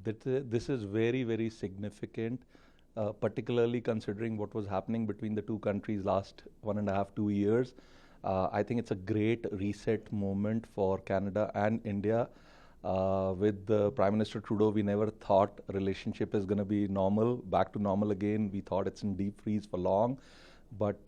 This is very, very significant, particularly considering what was happening between the two countries last 1.5, 2 years. I think it's a great reset moment for Canada and India. With the Prime Minister Trudeau, we never thought a relationship is going to be normal, back to normal again. We thought it's in deep freeze for long. But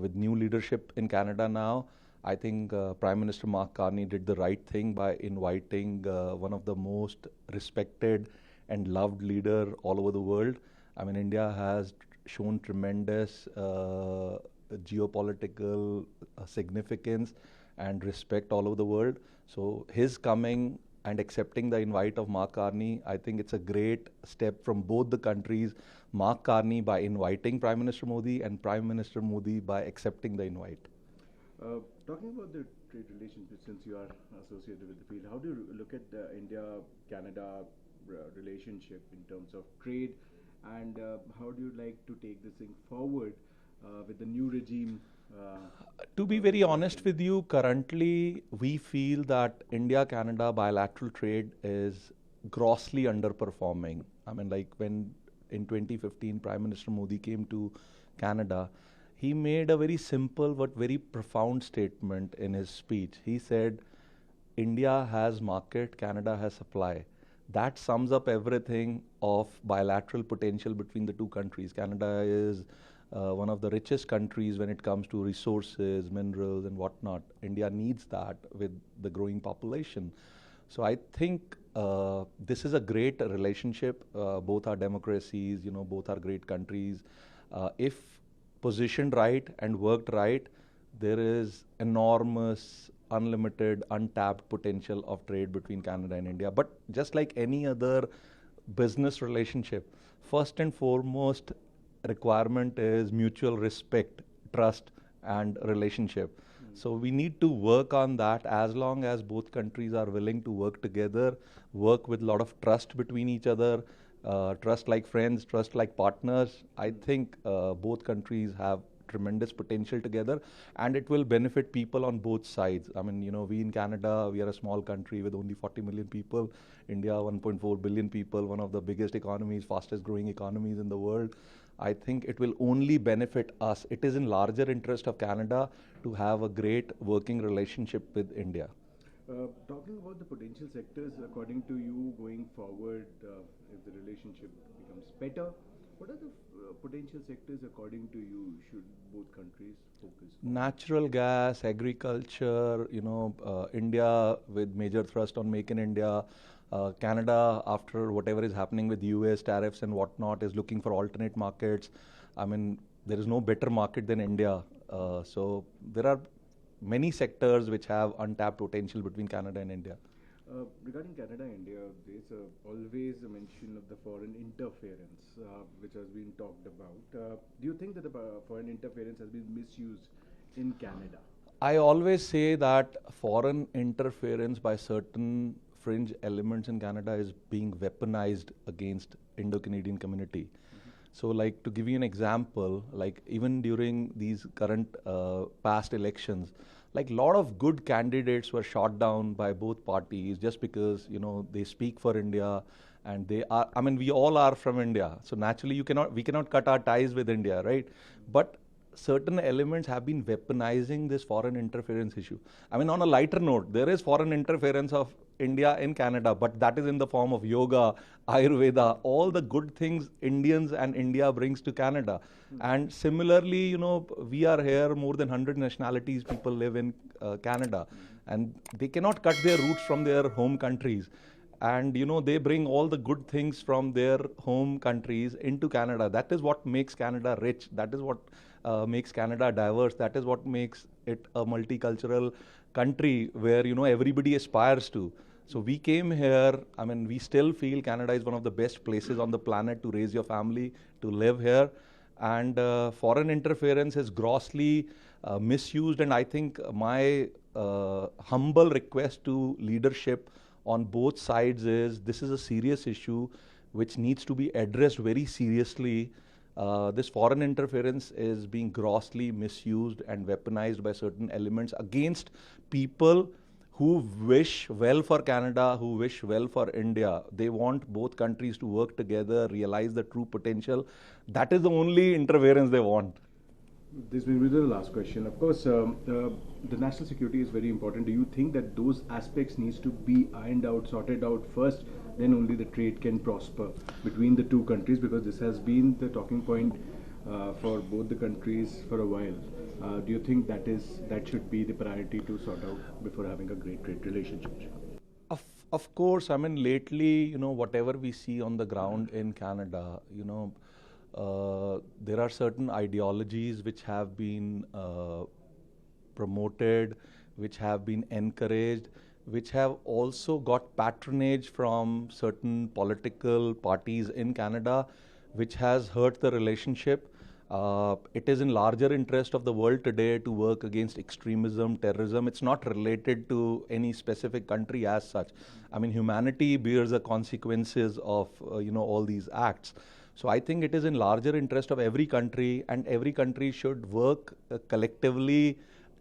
with new leadership in Canada now, I think Prime Minister Mark Carney did the right thing by inviting one of the most respected and loved leader all over the world. I mean, India has shown tremendous geopolitical significance and respect all over the world. So his coming and accepting the invite of Mark Carney, I think it's a great step from both the countries. Mark Carney by inviting Prime Minister Modi and Prime Minister Modi by accepting the invite. Talking about the trade relationship, since you are associated with the field, how do you look at the India-Canada relationship in terms of trade, and how do you like to take this thing forward with the new regime? To be very honest with you, currently we feel that India-Canada bilateral trade is grossly underperforming. I mean, like when in 2015 Prime Minister Modi came to Canada, he made a very simple but very profound statement in his speech. He said, India has market, Canada has supply. That sums up everything of bilateral potential between the two countries. Canada is one of the richest countries when it comes to resources, minerals and whatnot. India needs that with the growing population. So I think this is a great relationship. Both are democracies, both are great countries. If positioned right and worked right, there is enormous, unlimited, untapped potential of trade between Canada and India. But just like any other business relationship, first and foremost requirement is mutual respect, trust and relationship. So we need to work on that. As long as both countries are willing to work together, work with a lot of trust between each other, trust like friends, trust like partners, I think both countries have tremendous potential together, and it will benefit people on both sides. I mean, we in Canada, we are a small country with only 40 million people. India, 1.4 billion people, one of the biggest economies, fastest growing economies in the world. I think it will only benefit us. It is in larger interest of Canada to have a great working relationship with India. Talking about the potential sectors, according to you, going forward, if the relationship becomes better, what are the potential sectors, according to you, should both countries focus on? Natural gas, agriculture, India with major thrust on Make in India. Canada, after whatever is happening with US tariffs and whatnot, is looking for alternate markets. I mean, there is no better market than India. So there are many sectors which have untapped potential between Canada and India. Regarding Canada and India, there's always a mention of the foreign interference, which has been talked about. Do you think that the foreign interference has been misused in Canada? I always say that foreign interference by certain fringe elements in Canada is being weaponized against Indo-Canadian community. So like to give you an example, like even during these current past elections, like a lot of good candidates were shot down by both parties just because, they speak for India and they are, I mean, we all are from India. So naturally we cannot cut our ties with India, right? But certain elements have been weaponizing this foreign interference issue. I mean, on a lighter note, there is foreign interference of India in Canada, but that is in the form of yoga, Ayurveda, all the good things Indians and India brings to Canada. And similarly, we are here, more than 100 nationalities people live in Canada, and they cannot cut their roots from their home countries. And they bring all the good things from their home countries into Canada. That is what makes Canada rich. That is what makes Canada diverse. That is what makes it a multicultural country where everybody aspires to. So we came here. I mean, we still feel Canada is one of the best places on the planet to raise your family, to live here. And foreign interference is grossly misused. And I think my humble request to leadership on both sides is, this is a serious issue which needs to be addressed very seriously. This foreign interference is being grossly misused and weaponized by certain elements against people who wish well for Canada, who wish well for India. They want both countries to work together, realize the true potential. That is the only interference they want. This will be the last question. Of course, the national security is very important. Do you think that those aspects needs to be ironed out, sorted out first, then only the trade can prosper between the two countries? Because this has been the talking point for both the countries for a while. Do you think that should be the priority to sort out before having a great trade relationship? Of course, I mean, lately, whatever we see on the ground in Canada, there are certain ideologies which have been promoted, which have been encouraged, which have also got patronage from certain political parties in Canada, which has hurt the relationship. It is in larger interest of the world today to work against extremism, terrorism. It's not related to any specific country as such. I mean, humanity bears the consequences of all these acts. So I think it is in larger interest of every country, and every country should work collectively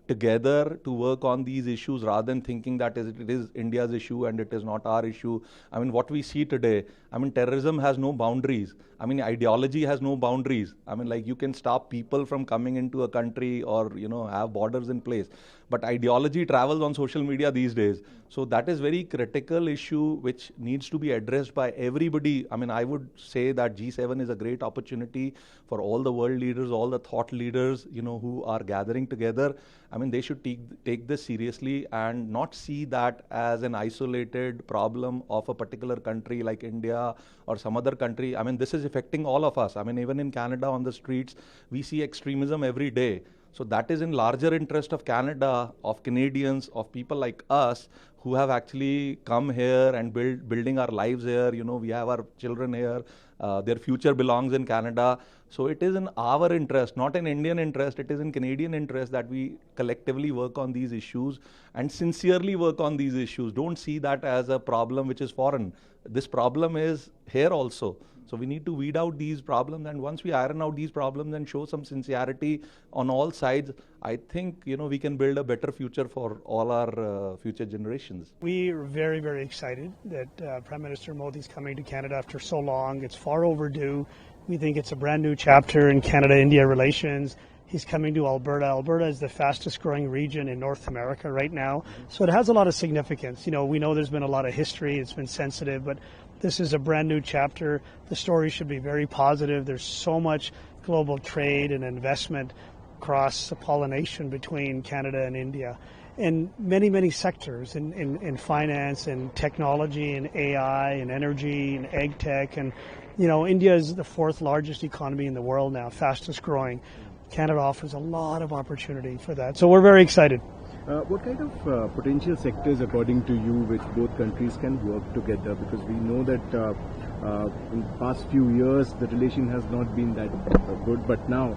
together to work on these issues rather than thinking that it is India's issue and it is not our issue. I mean, what we see today, I mean, terrorism has no boundaries. I mean, ideology has no boundaries. I mean, like, you can stop people from coming into a country or, have borders in place. But ideology travels on social media these days. So that is very critical issue which needs to be addressed by everybody. I mean, I would say that G7 is a great opportunity for all the world leaders, all the thought leaders, who are gathering together. I mean, they should take this seriously and not see that as an isolated problem of a particular country like India or some other country. I mean, this is affecting all of us. I mean, even in Canada on the streets, we see extremism every day. So that is in larger interest of Canada, of Canadians, of people like us who have actually come here and building our lives here. We have our children here. Their future belongs in Canada. So it is in our interest, not in Indian interest. It is in Canadian interest that we collectively work on these issues and sincerely work on these issues. Don't see that as a problem which is foreign. This problem is here also. So we need to weed out these problems, and once we iron out these problems and show some sincerity on all sides, I think we can build a better future for all our future generations. We are very, very excited that Prime Minister Modi is coming to Canada after so long. It's far overdue. We think it's a brand new chapter in Canada-India relations. He's coming to Alberta. Alberta is the fastest growing region in North America right now. So it has a lot of significance. We know there's been a lot of history. It's been sensitive, but this is a brand new chapter. The story should be very positive. There's so much global trade and investment cross-pollination between Canada and India in many, many sectors, in finance and technology and AI and energy and ag tech. And, India is the fourth largest economy in the world now, fastest growing. Canada offers a lot of opportunity for that. So we're very excited. What kind of potential sectors, according to you, which both countries can work together? Because we know that in the past few years, the relation has not been that good. But now,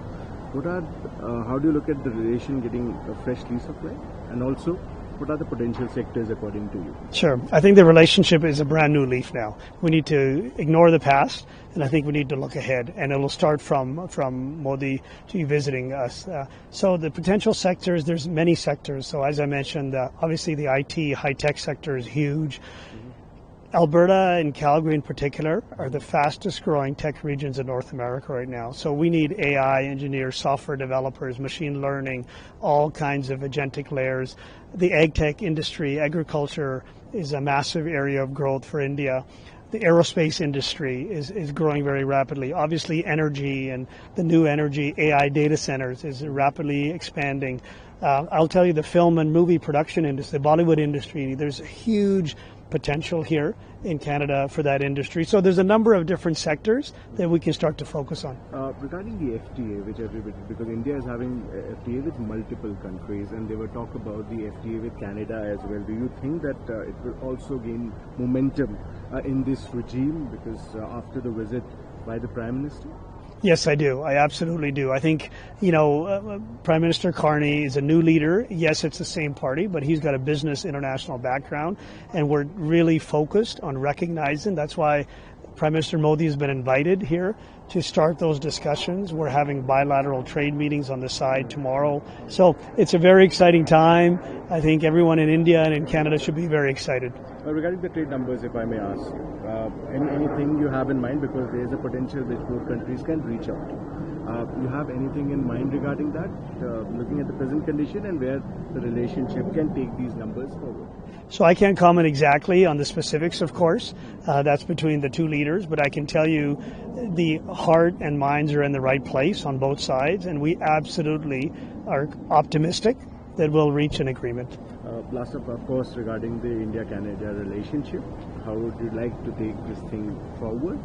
how do you look at the relation getting a fresh lease of life? And also, what are the potential sectors, according to you? Sure. I think the relationship is a brand new leaf now. We need to ignore the past, and I think we need to look ahead. And it will start from Modi to visiting us. So the potential sectors, there's many sectors. So as I mentioned, obviously the IT, high-tech sector is huge. Alberta and Calgary in particular are the fastest growing tech regions in North America right now. So we need AI engineers, software developers, machine learning, all kinds of agentic layers. The ag tech industry, agriculture is a massive area of growth for India. The aerospace industry is growing very rapidly. Obviously energy and the new energy, AI data centers is rapidly expanding. I'll tell you, the film and movie production industry, the Bollywood industry, there's a huge potential here in Canada for that industry. So there's a number of different sectors that we can start to focus on. Regarding the FTA, which everybody, because India is having FTA with multiple countries, and there were talk about the FTA with Canada as well. Do you think that it will also gain momentum in this regime, because after the visit by the Prime Minister? Yes, I do. I absolutely do. I think, Prime Minister Carney is a new leader. Yes, it's the same party, but he's got a business international background, and we're really focused on recognizing. That's why Prime Minister Modi has been invited here to start those discussions. We're having bilateral trade meetings on the side tomorrow. So it's a very exciting time. I think everyone in India and in Canada should be very excited. Regarding the trade numbers, if I may ask, anything you have in mind, because there is a potential which both countries can reach out. You have anything in mind regarding that, looking at the present condition and where the relationship can take these numbers forward? So I can't comment exactly on the specifics, of course. That's between the two leaders, but I can tell you the heart and minds are in the right place on both sides, and we absolutely are optimistic that we'll reach an agreement. Last up, of course, regarding the India-Canada relationship, how would you like to take this thing forward?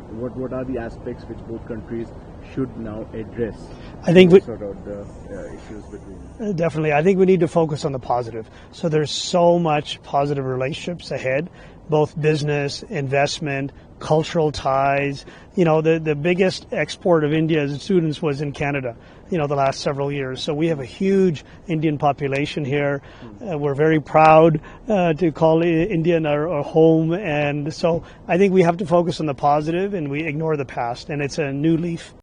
What are the aspects which both countries should now address? I think sort of the issues between. Definitely, I think we need to focus on the positive. So there's so much positive relationships ahead, both business, investment, cultural ties. You know, the biggest export of India's students was in Canada, you know, the last several years. So we have a huge Indian population here. We're very proud to call India our home. And so I think we have to focus on the positive and we ignore the past. And it's a new leaf.